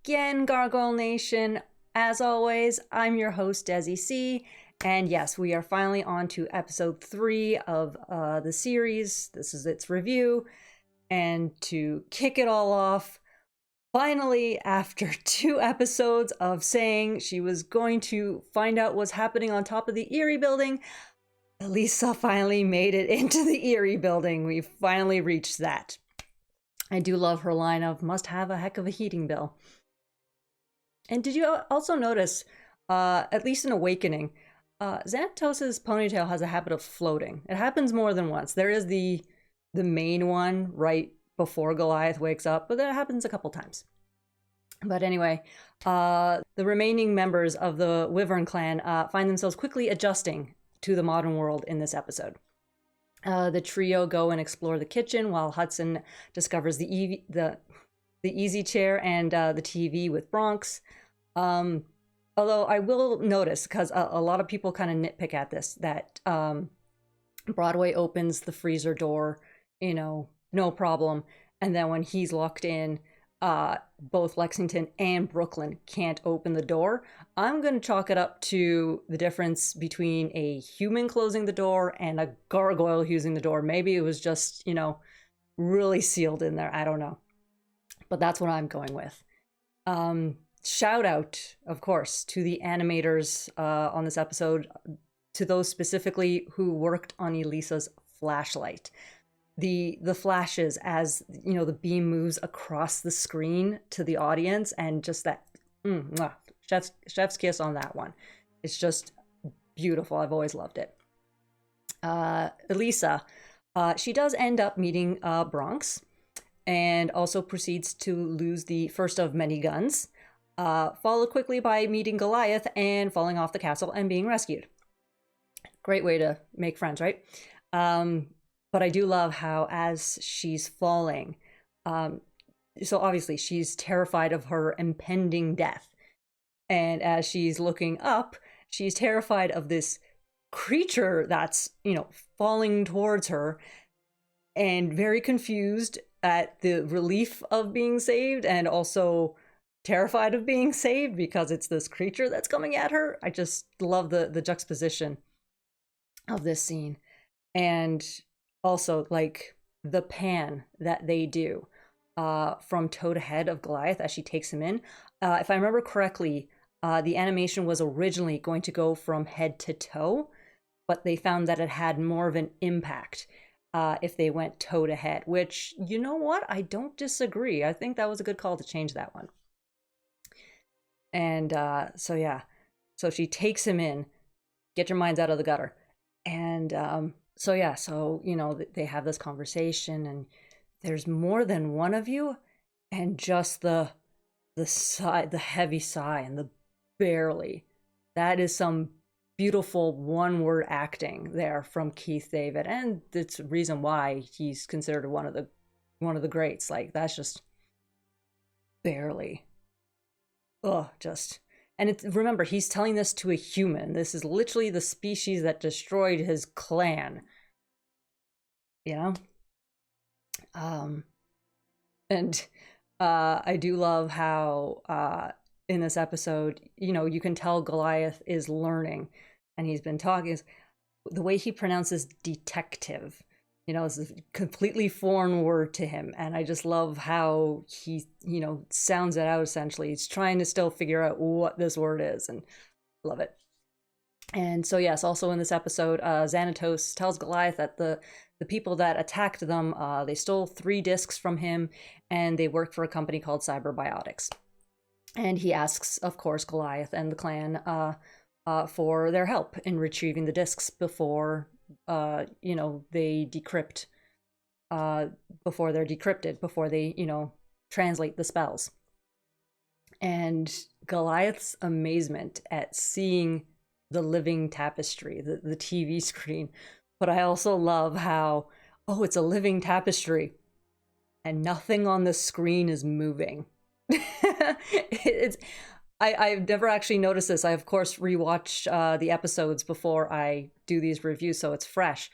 again, Gargoyle Nation. As always, I'm your host, Desi C. And yes, we are finally on to episode 3 of the series. This is its review. And to kick it all off, finally, after 2 episodes of saying she was going to find out what's happening on top of the Erie building, Elisa finally made it into the Erie building. We finally reached that. I do love her line of must have a heck of a heating bill. And did you also notice, at least in Awakening, Xantos' ponytail has a habit of floating. It happens more than once. There is the main one right before Goliath wakes up, but that happens a couple times. But anyway, the remaining members of the Wyvern clan find themselves quickly adjusting to the modern world in this episode. The trio go and explore the kitchen while Hudson discovers the easy chair and the TV with Bronx. Although I will notice, because a lot of people kind of nitpick at this, that Broadway opens the freezer door, no problem. And then when he's locked in, both Lexington and Brooklyn can't open the door. I'm going to chalk it up to the difference between a human closing the door and a gargoyle using the door. Maybe it was just, really sealed in there. I don't know. But that's what I'm going with. Shout out, of course, to the animators on this episode, to those specifically who worked on Elisa's flashlight. The flashes as the beam moves across the screen to the audience, and just that chef's kiss on that one. It's just beautiful. I've always loved it. Elisa, she does end up meeting Bronx, and also proceeds to lose the first of many guns, followed quickly by meeting Goliath and falling off the castle and being rescued. Great way to make friends, right? But I do love how as she's falling, so obviously she's terrified of her impending death. And as she's looking up, she's terrified of this creature that's, falling towards her, and very confused at the relief of being saved, and also terrified of being saved because it's this creature that's coming at her. I just love the juxtaposition of this scene. And also, like, the pan that they do from toe to head of Goliath as she takes him in. If I remember correctly, the animation was originally going to go from head to toe, but they found that it had more of an impact if they went toe to head, which, you know what? I don't disagree. I think that was a good call to change that one. And so she takes him in, get your minds out of the gutter. And they have this conversation, and there's more than one of you, and just the sigh, the heavy sigh, and the barely. That is some beautiful one-word acting there from Keith David, and it's the reason why he's considered one of the greats. Like, that's just barely. And remember, he's telling this to a human. This is literally the species that destroyed his clan. I do love how in this episode, you can tell Goliath is learning, and he's been talking. The way he pronounces detective, is a completely foreign word to him. And I just love how he, sounds it out essentially. He's trying to still figure out what this word is, and love it. And so, yes, also in this episode, Xantos tells Goliath that the people that attacked them, they stole 3 discs from him, and they work for a company called Cyberbiotics. And he asks, of course, Goliath and the clan for their help in retrieving the discs before they decrypt, before they're decrypted, before they, translate the spells. And Goliath's amazement at seeing the living tapestry, the TV screen. But I also love how, it's a living tapestry and nothing on the screen is moving. I've never actually noticed this. I, of course, rewatch the episodes before I do these reviews, so it's fresh.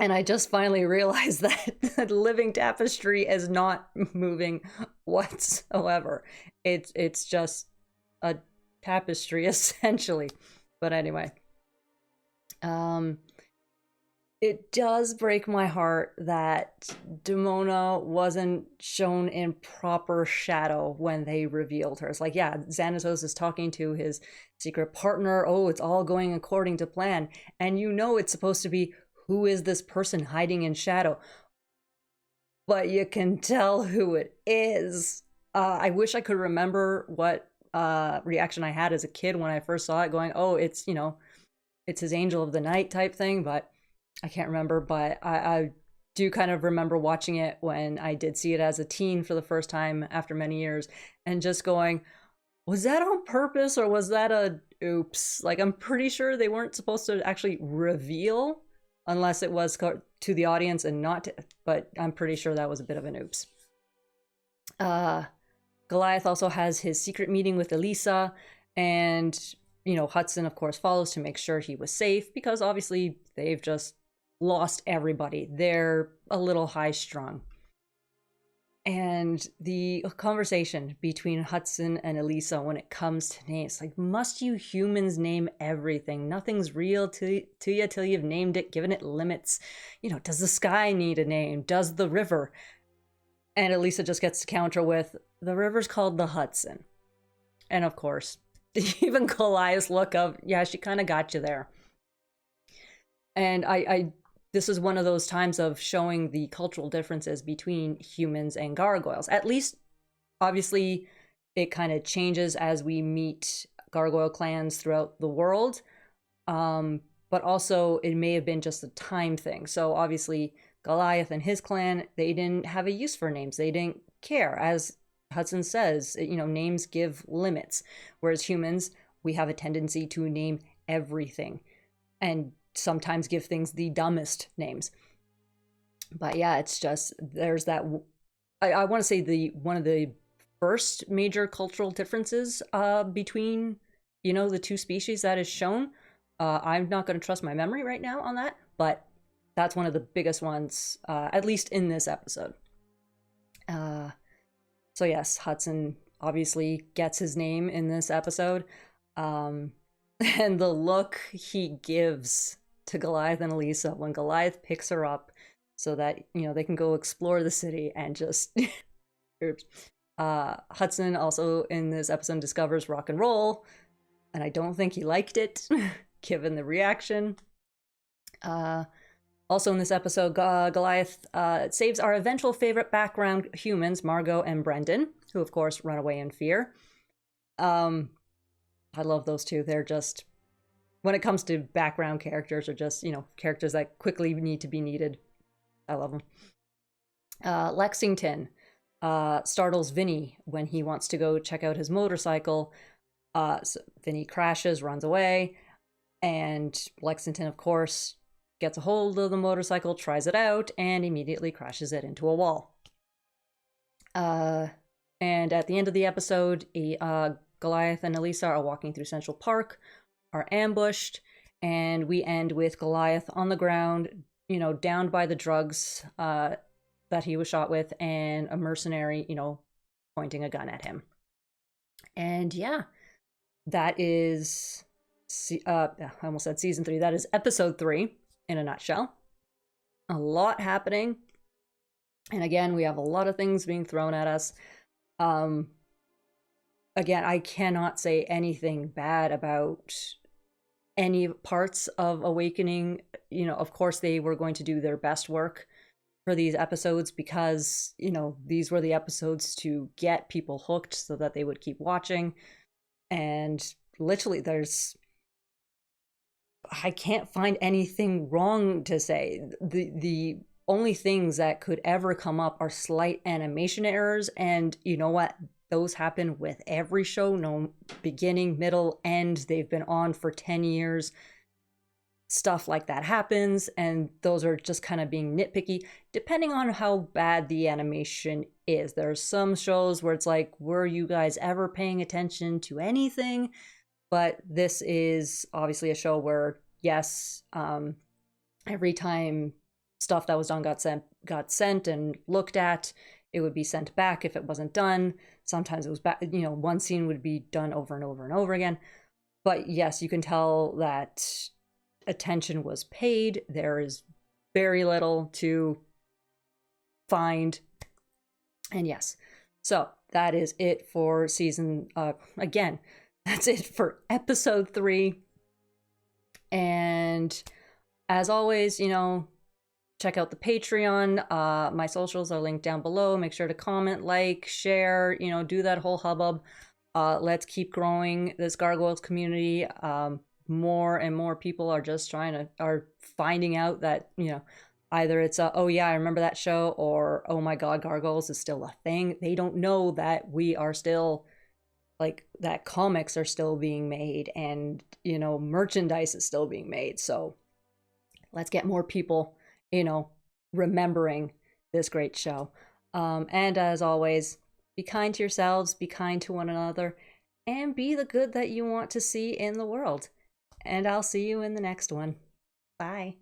And I just finally realized that the living tapestry is not moving whatsoever. It's just a tapestry essentially. But anyway, it does break my heart that Demona wasn't shown in proper shadow when they revealed her. It's like, yeah, Xantos is talking to his secret partner. Oh, it's all going according to plan. And you know it's supposed to be, who is this person hiding in shadow? But you can tell who it is. I wish I could remember what reaction I had as a kid when I first saw it, going, oh, it's, it's his angel of the night type thing, but I can't remember. But I do kind of remember watching it when I did see it as a teen for the first time after many years, and just going, was that on purpose or was that a oops? Like, I'm pretty sure they weren't supposed to actually reveal unless it was to the audience and not to, but I'm pretty sure that was a bit of an oops. Goliath also has his secret meeting with Elisa, and Hudson of course follows to make sure he was safe, because obviously they've just lost everybody. They're a little high strung. And the conversation between Hudson and Elisa when it comes to names, like, must you humans name everything? Nothing's real to you till you've named it, given it limits. Does the sky need a name? Does the river? And Elisa just gets to counter with, the river's called the Hudson. And of course, even Goliath's look of, yeah, she kind of got you there. And this is one of those times of showing the cultural differences between humans and gargoyles. At least, obviously, it kind of changes as we meet gargoyle clans throughout the world. But also, it may have been just a time thing. So obviously, Goliath and his clan, they didn't have a use for names. They didn't care. As Hudson says, names give limits. Whereas humans, we have a tendency to name everything. And sometimes give things the dumbest names. But yeah, it's just, there's that, I want to say one of the first major cultural differences between, the two species that is shown. I'm not going to trust my memory right now on that, but that's one of the biggest ones, at least in this episode. So yes, Hudson obviously gets his name in this episode. And the look he gives to Goliath and Elisa when Goliath picks her up so that, they can go explore the city and just oops. Hudson also in this episode discovers rock and roll, and I don't think he liked it given the reaction. Also in this episode, Goliath saves our eventual favorite background humans, Margot and Brendan, who of course run away in fear. I love those two. They're just, when it comes to background characters, or just, characters that quickly need to be needed, I love them. Lexington startles Vinny when he wants to go check out his motorcycle. So Vinny crashes, runs away, and Lexington, of course, gets a hold of the motorcycle, tries it out, and immediately crashes it into a wall. And at the end of the episode, Goliath and Elisa are walking through Central Park, are ambushed, and we end with Goliath on the ground, downed by the drugs that he was shot with, and a mercenary, pointing a gun at him. And yeah, that is, I almost said season 3, that is episode 3 in a nutshell. A lot happening. And again, we have a lot of things being thrown at us. Again, I cannot say anything bad about any parts of Awakening. Of course, they were going to do their best work for these episodes because, these were the episodes to get people hooked so that they would keep watching. And literally, I can't find anything wrong to say. The only things that could ever come up are slight animation errors, and you know what? Those happen with every show, no beginning, middle, end. They've been on for 10 years. Stuff like that happens, and those are just kind of being nitpicky, depending on how bad the animation is. There's some shows where it's like, were you guys ever paying attention to anything? But this is obviously a show where, yes, every time stuff that was done got sent and looked at. It would be sent back if it wasn't done. Sometimes it was back, you know, one scene would be done over and over and over again. But yes, you can tell that attention was paid. There is very little to find. And yes, so that is it for season, again, that's it for episode 3. And as always, you know, check out the Patreon. My socials are linked down below. Make sure to comment, like, share, you know, do that whole hubbub. Let's keep growing this Gargoyles community. More and more people are just are finding out that, you know, either it's oh yeah, I remember that show, or oh my god, Gargoyles is still a thing. They don't know that we are still, like, that comics are still being made, and, you know, merchandise is still being made. So let's get more people, you know, remembering this great show. And as always, be kind to yourselves, be kind to one another, and be the good that you want to see in the world. And I'll see you in the next one. Bye.